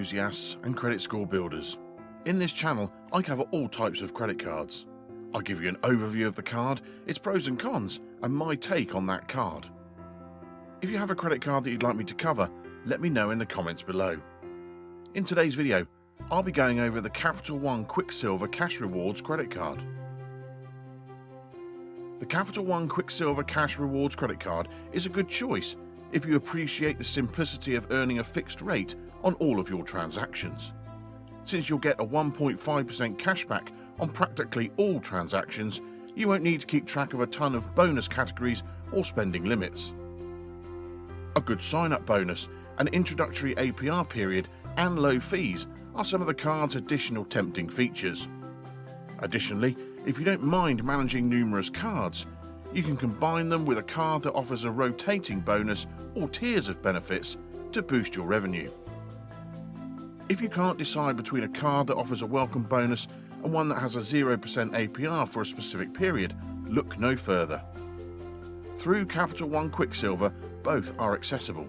enthusiasts and credit score builders. In this channel, I cover all types of credit cards. I'll give you an overview of the card, its pros and cons, and my take on that card. If you have a credit card that you'd like me to cover, let me know in the comments below. In today's video, I'll be going over the Capital One Quicksilver Cash Rewards credit card. The Capital One Quicksilver Cash Rewards credit card is a good choice if you appreciate the simplicity of earning a fixed rate on all of your transactions. Since you'll get a 1.5% cashback on practically all transactions, you won't need to keep track of a ton of bonus categories or spending limits. A good sign-up bonus, an introductory APR period, and low fees are some of the card's additional tempting features. Additionally, if you don't mind managing numerous cards, you can combine them with a card that offers a rotating bonus or tiers of benefits to boost your revenue. If you can't decide between a card that offers a welcome bonus and one that has a 0% APR for a specific period, look no further. Through Capital One Quicksilver, both are accessible.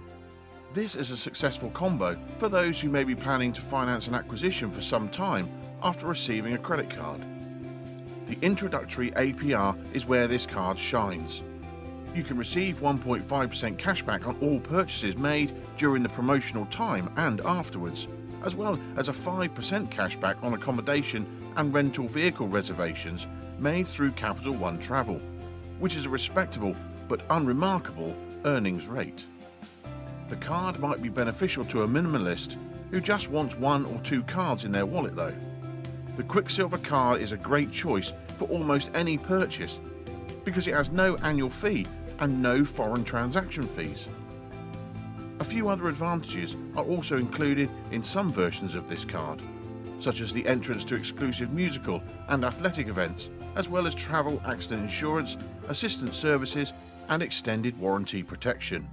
This is a successful combo for those who may be planning to finance an acquisition for some time after receiving a credit card. The introductory APR is where this card shines. You can receive 1.5% cashback on all purchases made during the promotional time and afterwards, as well as a 5% cashback on accommodation and rental vehicle reservations made through Capital One Travel, which is a respectable but unremarkable earnings rate. The card might be beneficial to a minimalist who just wants one or two cards in their wallet though. The Quicksilver card is a great choice for almost any purchase because it has no annual fee and no foreign transaction fees. A few other advantages are also included in some versions of this card, such as the entrance to exclusive musical and athletic events, as well as travel accident insurance, assistance services, and extended warranty protection.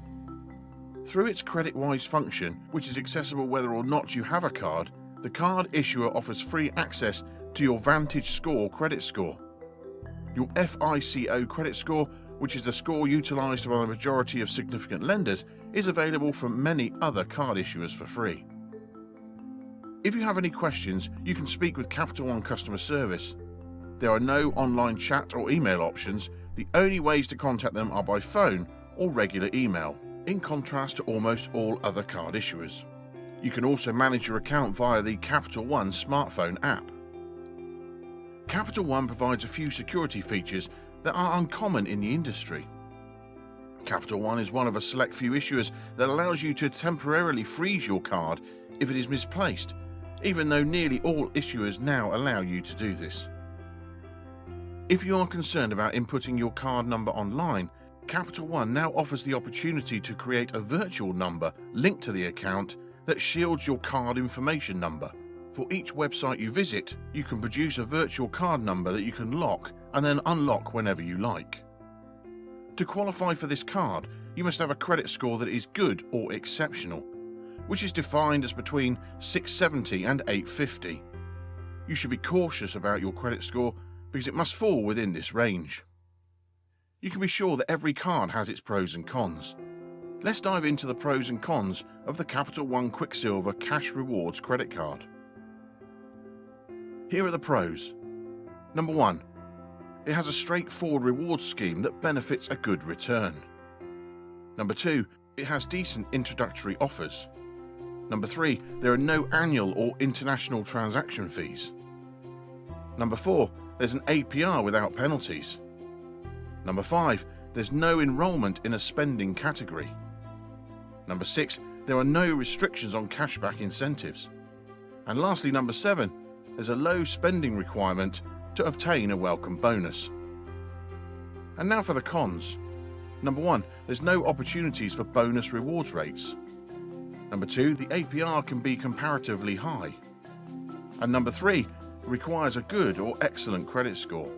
Through its credit-wise function, which is accessible whether or not you have a card, the card issuer offers free access to your Vantage Score credit score. Your FICO credit score, which is the score utilised by the majority of significant lenders, is available from many other card issuers for free. If you have any questions, you can speak with Capital One customer service. There are no online chat or email options. The only ways to contact them are by phone or regular email, in contrast to almost all other card issuers. You can also manage your account via the Capital One smartphone app. Capital One provides a few security features that are uncommon in the industry. Capital One is one of a select few issuers that allows you to temporarily freeze your card if it is misplaced, even though nearly all issuers now allow you to do this. If you are concerned about inputting your card number online, Capital One now offers the opportunity to create a virtual number linked to the account that shields your card information number. For each website you visit, you can produce a virtual card number that you can lock and then unlock whenever you like. To qualify for this card, you must have a credit score that is good or exceptional, which is defined as between 670 and 850. You should be cautious about your credit score because it must fall within this range. You can be sure that every card has its pros and cons. Let's dive into the pros and cons of the Capital One Quicksilver Cash Rewards credit card. Here are the pros. Number 1. It has a straightforward rewards scheme that benefits a good return. Number 2. It has decent introductory offers. Number 3. There are no annual or international transaction fees. Number 4. There's an APR without penalties. Number 5. There's no enrollment in a spending category. Number 6. There are no restrictions on cashback incentives. And lastly, number 7. There's a low spending requirement to obtain a welcome bonus. And now for the cons. Number 1. There's no opportunities for bonus rewards rates. Number 2. The APR can be comparatively high. And number 3. It requires a good or excellent credit score.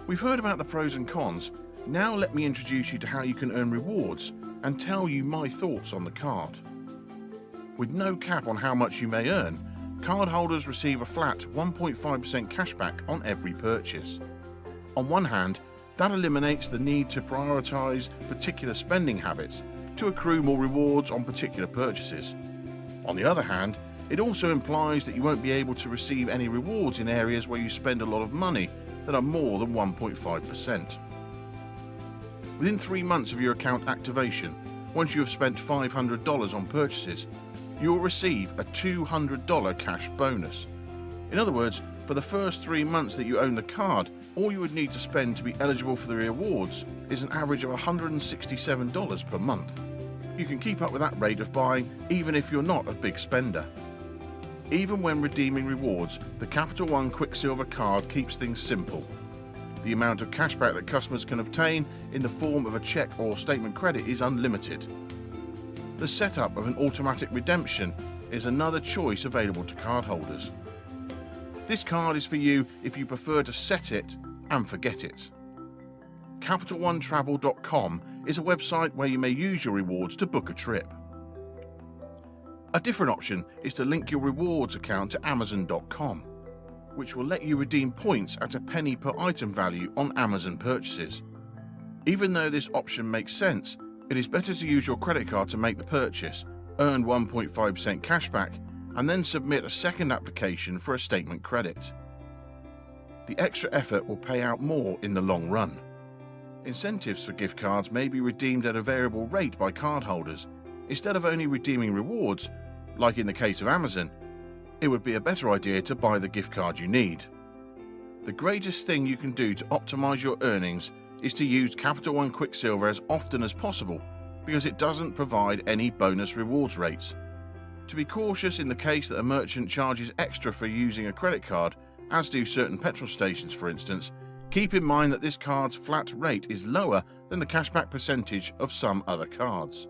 We've heard about the pros and cons. Now let me introduce you to how you can earn rewards and tell you my thoughts on the card. With no cap on how much you may earn, cardholders receive a flat 1.5% cashback on every purchase. On one hand, that eliminates the need to prioritise particular spending habits to accrue more rewards on particular purchases. On the other hand, it also implies that you won't be able to receive any rewards in areas where you spend a lot of money that are more than 1.5%. Within 3 months of your account activation, once you have spent $500 on purchases, you will receive a $200 cash bonus. In other words, for the first 3 months that you own the card, all you would need to spend to be eligible for the rewards is an average of $167 per month. You can keep up with that rate of buying even if you're not a big spender. Even when redeeming rewards, the Capital One Quicksilver card keeps things simple. The amount of cashback that customers can obtain in the form of a check or statement credit is unlimited. The setup of an automatic redemption is another choice available to cardholders. This card is for you if you prefer to set it and forget it. CapitalOneTravel.com is a website where you may use your rewards to book a trip. A different option is to link your rewards account to Amazon.com, which will let you redeem points at a penny per item value on Amazon purchases. Even though this option makes sense, it is better to use your credit card to make the purchase, earn 1.5% cashback, and then submit a second application for a statement credit. The extra effort will pay out more in the long run. Incentives for gift cards may be redeemed at a variable rate by cardholders. Instead of only redeeming rewards, like in the case of Amazon, it would be a better idea to buy the gift card you need. The greatest thing you can do to optimize your earnings is to use Capital One Quicksilver as often as possible because it doesn't provide any bonus rewards rates. To be cautious in the case that a merchant charges extra for using a credit card, as do certain petrol stations for instance, keep in mind that this card's flat rate is lower than the cashback percentage of some other cards.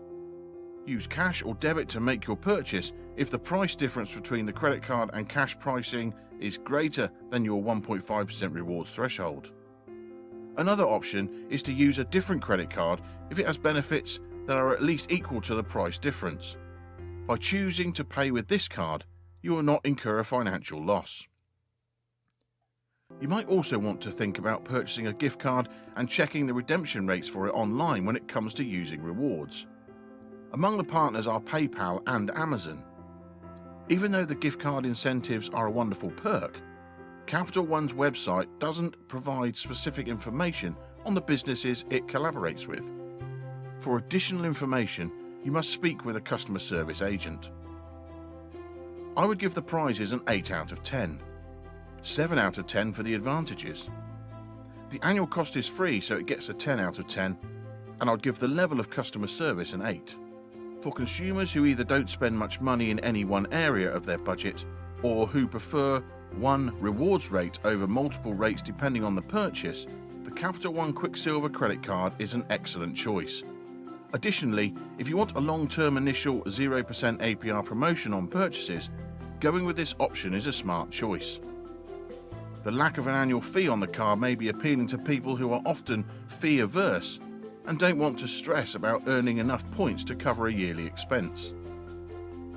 Use cash or debit to make your purchase if the price difference between the credit card and cash pricing is greater than your 1.5% rewards threshold. Another option is to use a different credit card if it has benefits that are at least equal to the price difference. By choosing to pay with this card, you will not incur a financial loss. You might also want to think about purchasing a gift card and checking the redemption rates for it online when it comes to using rewards. Among the partners are PayPal and Amazon. Even though the gift card incentives are a wonderful perk, Capital One's website doesn't provide specific information on the businesses it collaborates with. For additional information, you must speak with a customer service agent. I would give the prizes an 8 out of 10. 7 out of 10 for the advantages. The annual cost is free, so it gets a 10 out of 10, and I'd give the level of customer service an 8. For consumers who either don't spend much money in any one area of their budget, or who prefer one rewards rate over multiple rates depending on the purchase, the Capital One Quicksilver credit card is an excellent choice. Additionally, if you want a long-term initial 0% APR promotion on purchases, going with this option is a smart choice. The lack of an annual fee on the card may be appealing to people who are often fee-averse and don't want to stress about earning enough points to cover a yearly expense.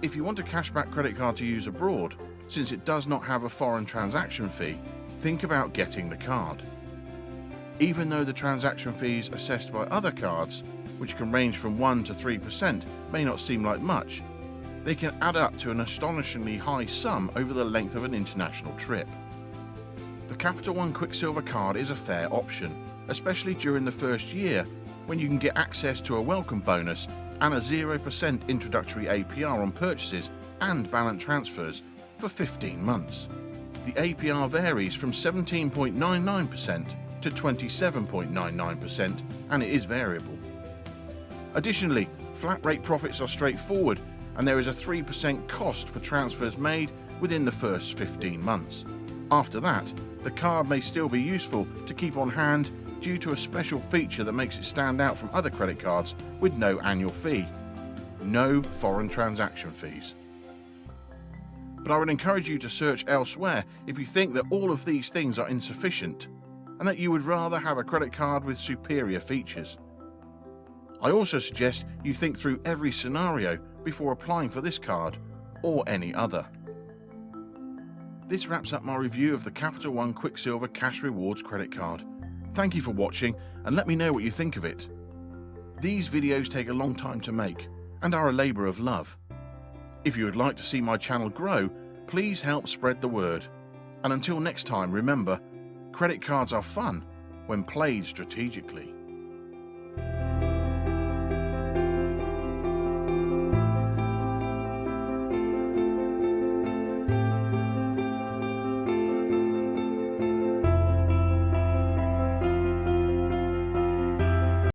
If you want a cashback credit card to use abroad, since it does not have a foreign transaction fee, think about getting the card. Even though the transaction fees assessed by other cards, which can range from 1 to 3%, may not seem like much, they can add up to an astonishingly high sum over the length of an international trip. The Capital One Quicksilver card is a fair option, especially during the first year, when you can get access to a welcome bonus and a 0% introductory APR on purchases and balance transfers for 15 months. The APR varies from 17.99% to 27.99%, and it is variable. Additionally, flat rate profits are straightforward, and there is a 3% cost for transfers made within the first 15 months. After that, the card may still be useful to keep on hand due to a special feature that makes it stand out from other credit cards with no annual fee. No foreign transaction fees. But I would encourage you to search elsewhere if you think that all of these things are insufficient and that you would rather have a credit card with superior features. I also suggest you think through every scenario before applying for this card or any other. This wraps up my review of the Capital One Quicksilver Cash Rewards credit card. Thank you for watching and let me know what you think of it. These videos take a long time to make and are a labour of love. If you would like to see my channel grow, please help spread the word. And until next time, remember, credit cards are fun when played strategically.